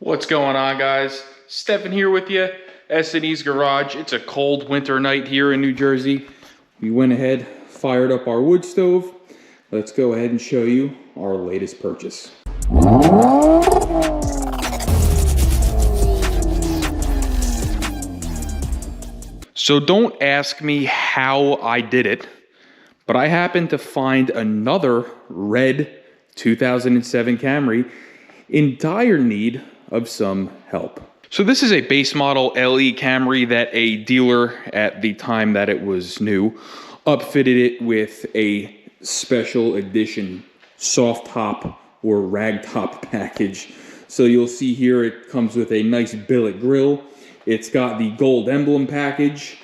What's going on, guys? Stefan here with you, S&E's Garage. It's a cold winter night here in New Jersey. We went ahead, fired up our wood stove. Let's go ahead and show you our latest purchase. So don't ask me how I did it, but I happened to find another red 2007 Camry in dire need of some help. So this is a base model LE Camry that a dealer at the time that it was new upfitted it with a special edition soft top or rag top package. So you'll see here it comes with a nice billet grille. It's got the gold emblem package.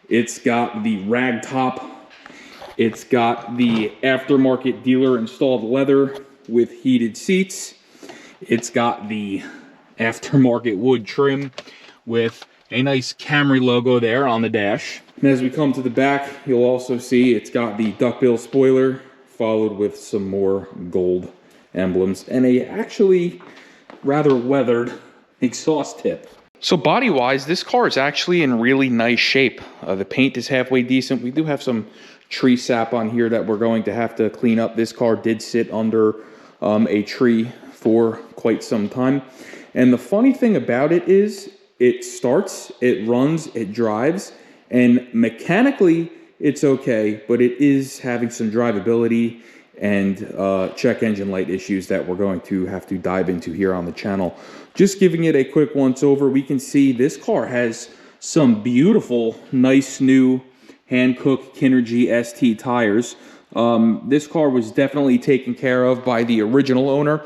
It's got the rag top. It's got the aftermarket dealer installed leather with heated seats. It's got the aftermarket wood trim with a nice Camry logo there on the dash. And as we come to the back, you'll also see it's got the duckbill spoiler followed with some more gold emblems and a actually rather weathered exhaust tip. So body-wise, this car is actually in really nice shape. The paint is halfway decent. We do have some tree sap on here that we're going to have to clean up. This car did sit under a tree for quite some time. And the funny thing about it is it starts, it runs, it drives, and mechanically it's okay, but it is having some drivability and check engine light issues that we're going to have to dive into here on the channel. Just giving it a quick once over, we can see this car has some beautiful, nice new hand-cooked Kinergy ST tires. This car was definitely taken care of by the original owner.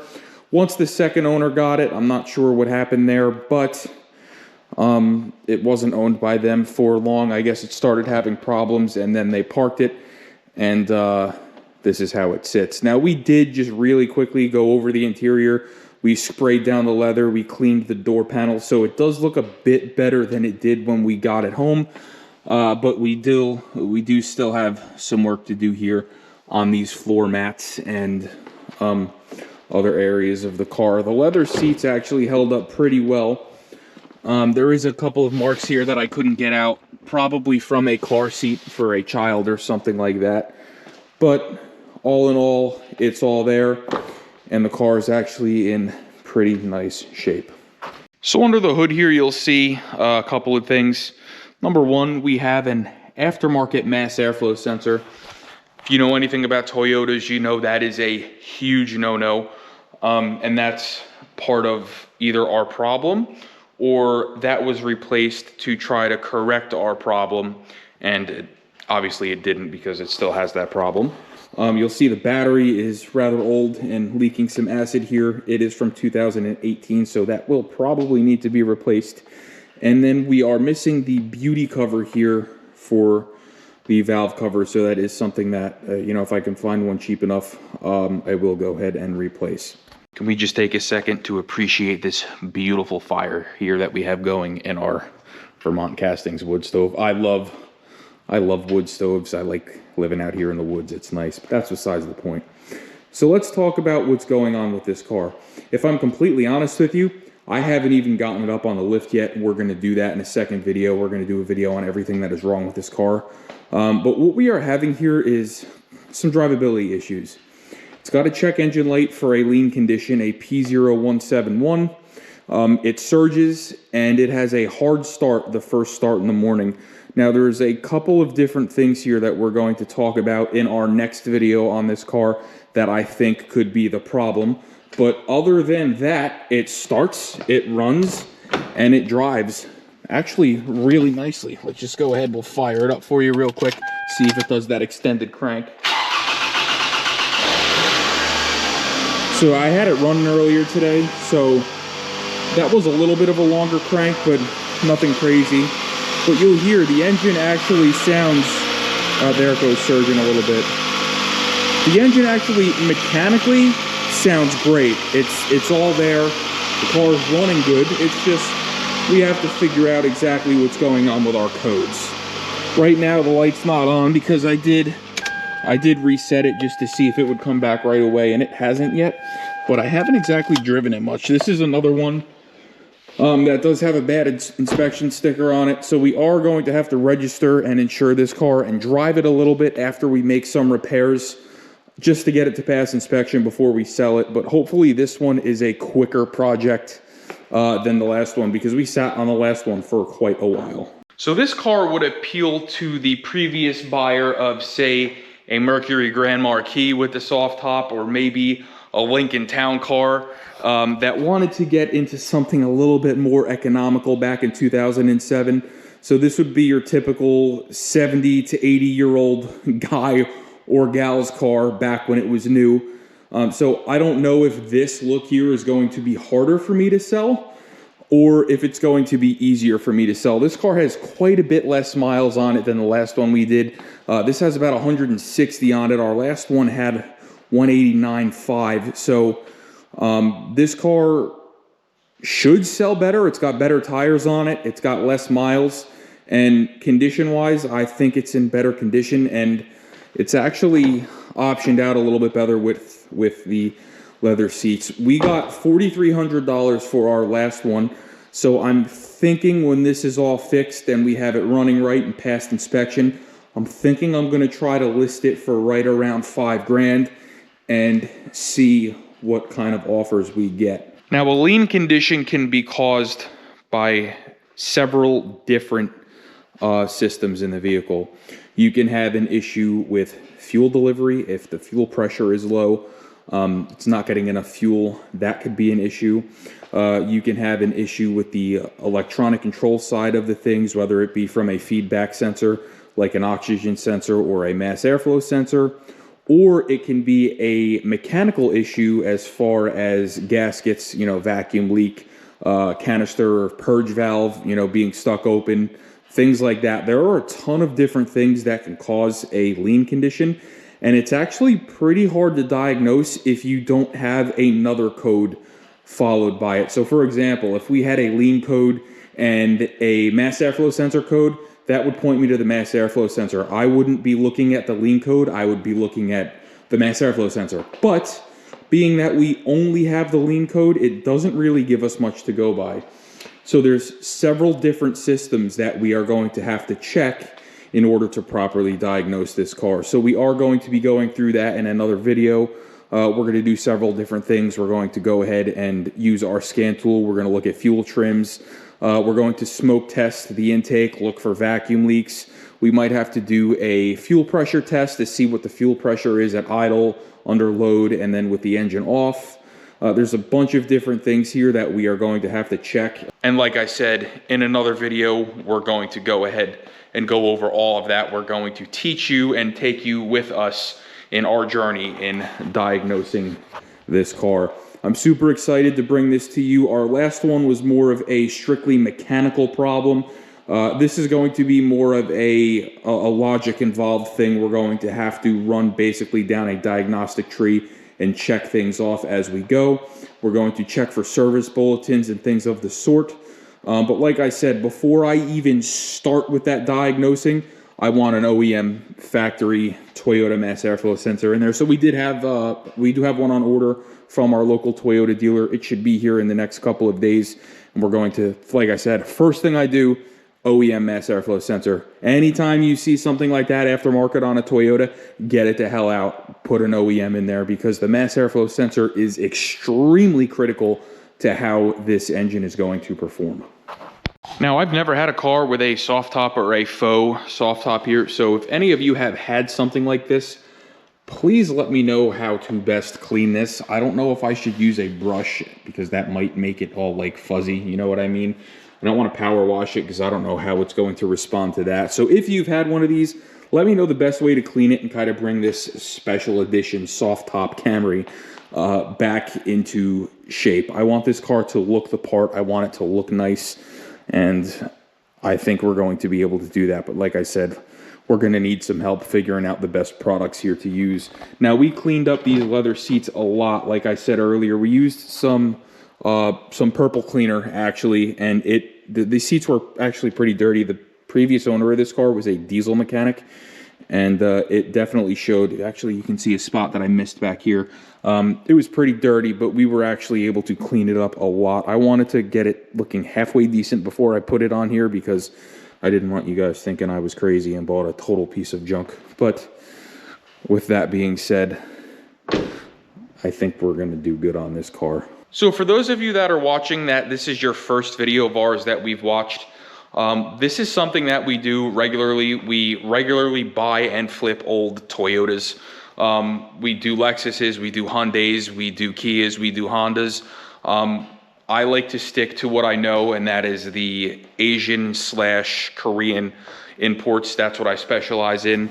Once the second owner got it, I'm not sure what happened there, but it wasn't owned by them for long. I guess it started having problems and then they parked it, and this is how it sits. Now, we did just really quickly go over the interior. We sprayed down the leather, we cleaned the door panel, so it does look a bit better than it did when we got it home. But we do still have some work to do here on these floor mats and other areas of the car. The leather seats actually held up pretty well. There is a couple of marks here that I couldn't get out, probably from a car seat for a child or something like that. But all in all, it's all there, and the car is actually in pretty nice shape. So under the hood here, you'll see a couple of things. Number one, we have an aftermarket mass airflow sensor. If you know anything about Toyotas, you know that is a huge no-no. And that's part of either our problem or that was replaced to try to correct our problem. And obviously it didn't, because it still has that problem. You'll see the battery is rather old and leaking some acid here. It is from 2018, so that will probably need to be replaced. And then we are missing the beauty cover here for the valve cover, so that is something that, you know, if I can find one cheap enough, I will go ahead and replace. Can we just take a second to appreciate this beautiful fire here that we have going in our Vermont Castings wood stove? I love wood stoves. I like living out here in the woods. It's nice, but that's besides the point. So let's talk about what's going on with this car. If I'm completely honest with you, I haven't even gotten it up on the lift yet. We're going to do that in a second video. We're going to do a video on everything that is wrong with this car. But what we are having here is some drivability issues. It's got a check engine light for a lean condition, a P0171. It surges and it has a hard start the first start in the morning. Now, there's a couple of different things here that we're going to talk about in our next video on this car that I think could be the problem. But other than that, it starts, it runs, and it drives actually really nicely. Let's just go ahead, we'll fire it up for you real quick, see if it does that extended crank. So I had it running earlier today, so that was a little bit of a longer crank, but nothing crazy. But you'll hear the engine actually sounds, there it goes surging a little bit. The engine actually mechanically sounds great. It's all there. The car is running good. It's just we have to figure out exactly what's going on with our codes. Right now the light's not on because I did reset it just to see if it would come back right away, and it hasn't yet. But I haven't exactly driven it much. This is another one That does have a bad inspection sticker on it, so we are going to have to register and insure this car and drive it a little bit after we make some repairs just to get it to pass inspection before we sell it. But hopefully this one is a quicker project than the last one, because we sat on the last one for quite a while. So this car would appeal to the previous buyer of, say, a Mercury Grand Marquis with the soft top, or maybe a Lincoln Town Car that wanted to get into something a little bit more economical back in 2007. So this would be your typical 70 to 80-year-old guy or gal's car back when it was new. So I don't know if this look here is going to be harder for me to sell, or if it's going to be easier for me to sell. This car has quite a bit less miles on it than the last one we did. This has about 160 on it. Our last one had 189.5. So this car should sell better. It's got better tires on it. It's got less miles. And condition-wise, I think it's in better condition. And it's actually optioned out a little bit better with the leather seats. We got $4,300 for our last one. So I'm thinking when this is all fixed and we have it running right and passed inspection, I'm thinking I'm going to try to list it for right around $5,000 and see what kind of offers we get. Now, a lean condition can be caused by several different systems in the vehicle. You can have an issue with fuel delivery. If the fuel pressure is low, it's not getting enough fuel, that could be an issue. You can have an issue with the electronic control side of the things, whether it be from a feedback sensor like an oxygen sensor or a mass airflow sensor, or it can be a mechanical issue as far as gaskets, vacuum leak, canister or purge valve, being stuck open, things like that. There are a ton of different things that can cause a lean condition, and it's actually pretty hard to diagnose if you don't have another code followed by it. So for example, if we had a lean code and a mass airflow sensor code, that would point me to the mass airflow sensor. I wouldn't be looking at the lean code, I would be looking at the mass airflow sensor. But being that we only have the lean code, it doesn't really give us much to go by. So there's several different systems that we are going to have to check in order to properly diagnose this car. So we are going to be going through that in another video. We're going to do several different things. We're going to go ahead and use our scan tool. We're going to look at fuel trims. We're going to smoke test the intake, look for vacuum leaks. We might have to do a fuel pressure test to see what the fuel pressure is at idle, under load, and then with the engine off. There's a bunch of different things here that we are going to have to check. And like I said, in another video, we're going to go ahead and go over all of that. We're going to teach you and take you with us in our journey in diagnosing this car. I'm super excited to bring this to you. Our last one was more of a strictly mechanical problem. This is going to be more of a logic involved thing. We're going to have to run basically down a diagnostic tree and check things off as we go. We're going to check for service bulletins and things of the sort. But like I said, before I even start with that diagnosing, I want an OEM factory Toyota mass airflow sensor in there. So we do have one on order from our local Toyota dealer. It should be here in the next couple of days. And we're going to, like I said, first thing I do, OEM mass airflow sensor. Anytime you see something like that aftermarket on a Toyota, get it the hell out. Put an OEM in there, because the mass airflow sensor is extremely critical to how this engine is going to perform. Now, I've never had a car with a soft top or a faux soft top here, so if any of you have had something like this, please let me know how to best clean this. I don't know if I should use a brush, because that might make it all like fuzzy, you know what I mean? I don't want to power wash it because I don't know how it's going to respond to that. So if you've had one of these, let me know the best way to clean it and kind of bring this special edition soft top Camry back into shape. I want this car to look the part. I want it to look nice. And I think we're going to be able to do that. But like I said, we're going to need some help figuring out the best products here to use. Now, we cleaned up these leather seats a lot. Like I said earlier, we used some purple cleaner actually, and the seats were actually pretty dirty. The previous owner of this car was a diesel mechanic, and it definitely showed. Actually, you can see a spot that I missed back here. It was pretty dirty, but we were actually able to clean it up a lot. I wanted to get it looking halfway decent before I put it on here because I didn't want you guys thinking I was crazy and bought a total piece of junk. But with that being said, I think we're gonna do good on this car. So for those of you that are watching that this is your first video of ours that we've watched, this is something that we do regularly. We regularly buy and flip old Toyotas. We do Lexuses, we do Hyundais, we do Kias, we do Hondas. I like to stick to what I know, and that is the Asian/Korean imports. That's what I specialize in.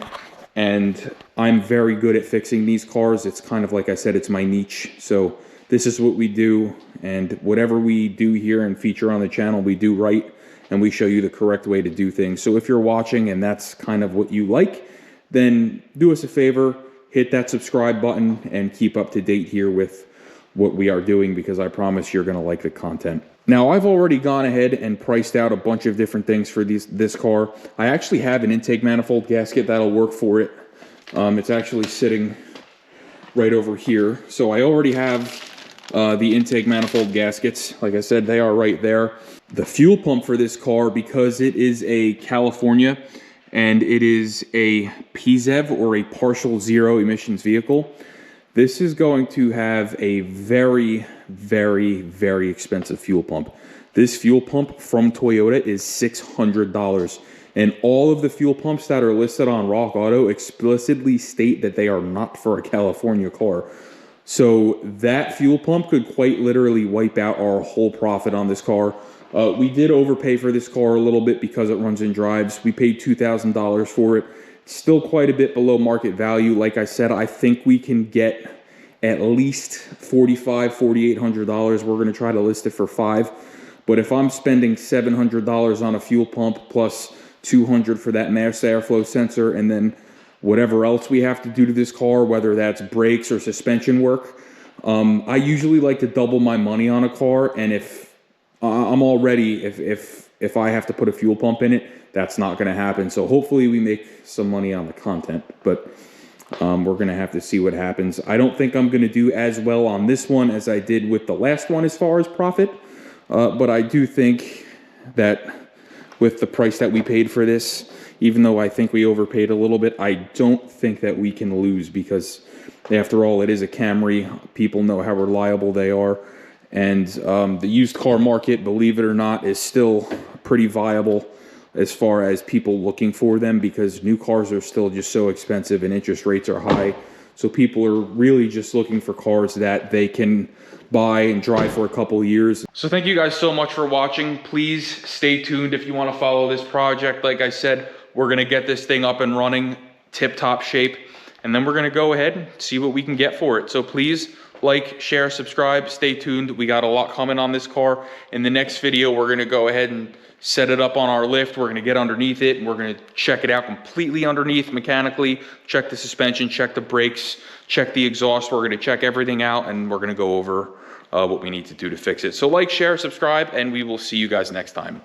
And I'm very good at fixing these cars. It's kind of like I said, it's my niche. So this is what we do, and whatever we do here and feature on the channel, we do right, and we show you the correct way to do things. So if you're watching and that's kind of what you like, then do us a favor, hit that subscribe button and keep up to date here with what we are doing, because I promise you're gonna like the content. Now, I've already gone ahead and priced out a bunch of different things for this car. I actually have an intake manifold gasket that'll work for it. It's actually sitting right over here. So I already have the intake manifold gaskets. Like I said, they are right there. The fuel pump for this car, because it is a California and it is a PZEV, or a partial zero emissions vehicle, this is going to have a very, very, very expensive fuel pump. This fuel pump from Toyota is $600. And all of the fuel pumps that are listed on Rock Auto explicitly state that they are not for a California car. So that fuel pump could quite literally wipe out our whole profit on this car. We did overpay for this car a little bit because it runs in drives. We paid $2,000 for it. Still quite a bit below market value. Like I said, I think we can get at least $4,500, $4,800. We're going to try to list it for $5,000. But if I'm spending $700 on a fuel pump plus $200 for that mass airflow sensor, and then whatever else we have to do to this car, whether that's brakes or suspension work, I usually like to double my money on a car. And if I'm already, if I have to put a fuel pump in it, that's not going to happen. So hopefully we make some money on the content, but we're going to have to see what happens. I don't think I'm going to do as well on this one as I did with the last one as far as profit, but I do think that with the price that we paid for this, even though I think we overpaid a little bit, I don't think that we can lose, because after all, it is a Camry. People know how reliable they are. And the used car market, believe it or not, is still pretty viable as far as people looking for them, because new cars are still just so expensive and interest rates are high. So people are really just looking for cars that they can buy and drive for a couple of years. So thank you guys so much for watching. Please stay tuned if you want to follow this project. Like I said, we're going to get this thing up and running, tip-top shape, and then we're going to go ahead and see what we can get for it. So please like, share, subscribe, stay tuned. We got a lot coming on this car. In the next video, we're going to go ahead and set it up on our lift. We're going to get underneath it, and we're going to check it out completely underneath mechanically, check the suspension, check the brakes, check the exhaust. We're going to check everything out, and we're going to go over what we need to do to fix it. So like, share, subscribe, and we will see you guys next time.